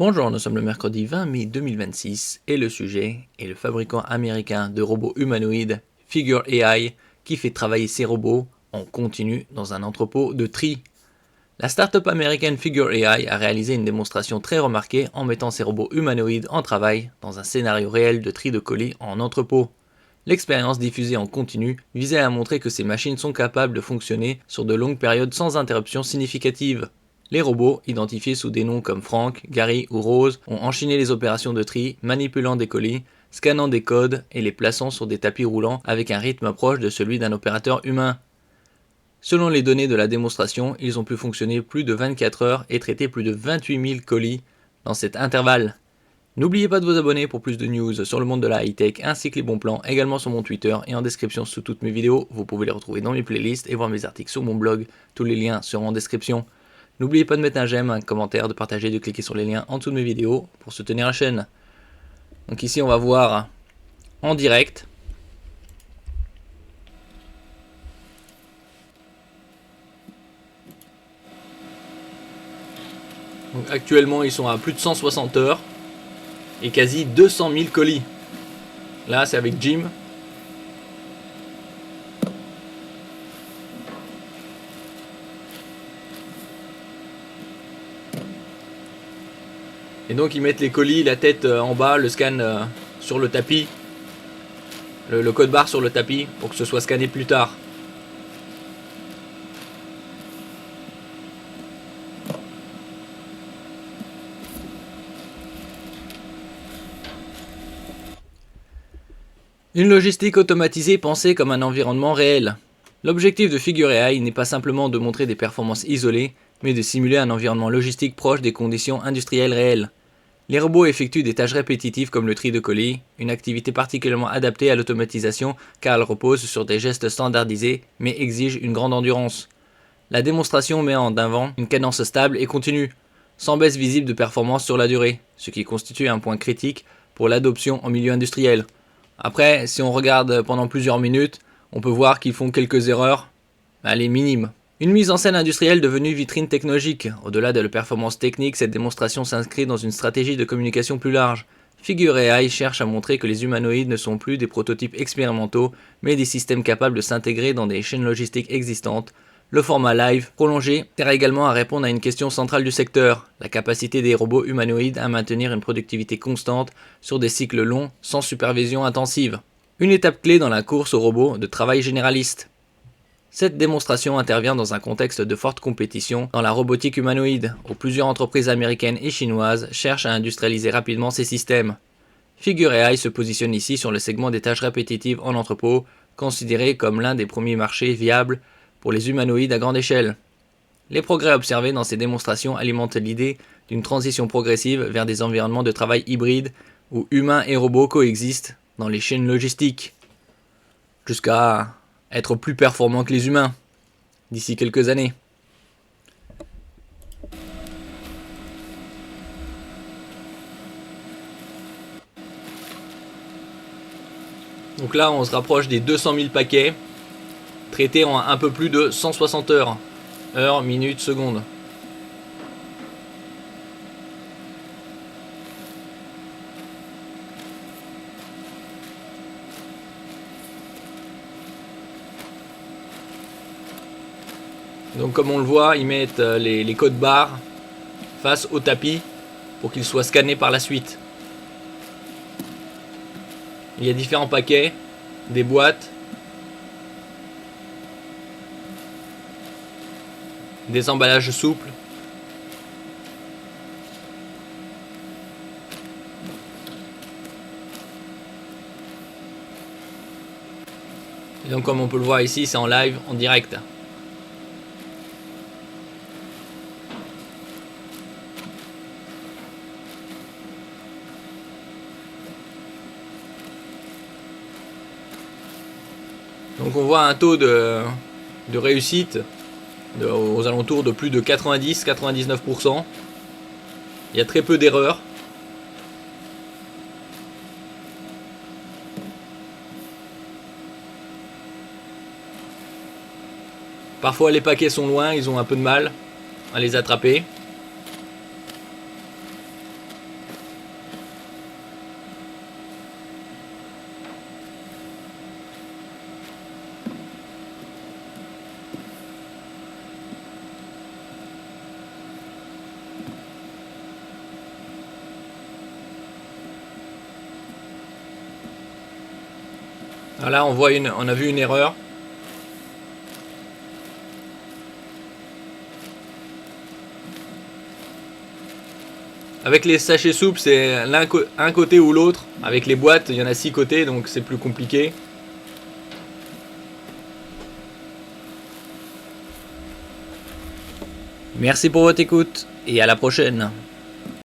Bonjour, nous sommes le mercredi 20 mai 2026 et le sujet est le fabricant américain de robots humanoïdes Figure AI qui fait travailler ses robots en continu dans un entrepôt de tri. La start-up américaine Figure AI a réalisé une démonstration très remarquée en mettant ses robots humanoïdes en travail dans un scénario réel de tri de colis en entrepôt. L'expérience diffusée en continu visait à montrer que ces machines sont capables de fonctionner sur de longues périodes sans interruption significative. Les robots, identifiés sous des noms comme Frank, Gary ou Rose, ont enchaîné les opérations de tri, manipulant des colis, scannant des codes et les plaçant sur des tapis roulants avec un rythme proche de celui d'un opérateur humain. Selon les données de la démonstration, ils ont pu fonctionner plus de 24 heures et traiter plus de 28 000 colis dans cet intervalle. N'oubliez pas de vous abonner pour plus de news sur le monde de la high-tech ainsi que les bons plans, également sur mon Twitter et en description sous toutes mes vidéos. Vous pouvez les retrouver dans mes playlists et voir mes articles sur mon blog. Tous les liens seront en description. N'oubliez pas de mettre un j'aime, un commentaire, de partager, de cliquer sur les liens en dessous de mes vidéos pour soutenir la chaîne. Donc ici on va voir en direct. Donc actuellement ils sont à plus de 160 heures et quasi 200 000 colis. Là c'est avec Jim. Et donc ils mettent les colis, la tête en bas, le scan sur le tapis, le code barre sur le tapis pour que ce soit scanné plus tard. Une logistique automatisée pensée comme un environnement réel. L'objectif de Figure AI n'est pas simplement de montrer des performances isolées, mais de simuler un environnement logistique proche des conditions industrielles réelles. Les robots effectuent des tâches répétitives comme le tri de colis, une activité particulièrement adaptée à l'automatisation car elle repose sur des gestes standardisés mais exige une grande endurance. La démonstration met en avant une cadence stable et continue, sans baisse visible de performance sur la durée, ce qui constitue un point critique pour l'adoption en milieu industriel. Après, si on regarde pendant plusieurs minutes, on peut voir qu'ils font quelques erreurs, mais elle est minime. Une mise en scène industrielle devenue vitrine technologique. Au-delà de la performance technique, cette démonstration s'inscrit dans une stratégie de communication plus large. Figure AI cherche à montrer que les humanoïdes ne sont plus des prototypes expérimentaux, mais des systèmes capables de s'intégrer dans des chaînes logistiques existantes. Le format live prolongé sert également à répondre à une question centrale du secteur, la capacité des robots humanoïdes à maintenir une productivité constante sur des cycles longs sans supervision intensive. Une étape clé dans la course aux robots de travail généraliste. Cette démonstration intervient dans un contexte de forte compétition dans la robotique humanoïde, où plusieurs entreprises américaines et chinoises cherchent à industrialiser rapidement ces systèmes. Figure AI se positionne ici sur le segment des tâches répétitives en entrepôt, considéré comme l'un des premiers marchés viables pour les humanoïdes à grande échelle. Les progrès observés dans ces démonstrations alimentent l'idée d'une transition progressive vers des environnements de travail hybrides où humains et robots coexistent dans les chaînes logistiques, jusqu'à être plus performants que les humains d'ici quelques années. Donc là on se rapproche des 200 000 paquets traités en un peu plus de 160 heures. Heures, minutes, secondes. Donc comme on le voit, ils mettent les codes barres face au tapis pour qu'ils soient scannés par la suite. Il y a différents paquets, des boîtes, des emballages souples. Et donc comme on peut le voir ici, c'est en live, en direct. Donc on voit un taux de réussite aux alentours de plus de 90-99%. Il y a très peu d'erreurs. Parfois les paquets sont loin, ils ont un peu de mal à les attraper. Là, on a vu une erreur. Avec les sachets souples, c'est un côté ou l'autre. Avec les boîtes, il y en a 6 côtés, donc c'est plus compliqué. Merci pour votre écoute et à la prochaine.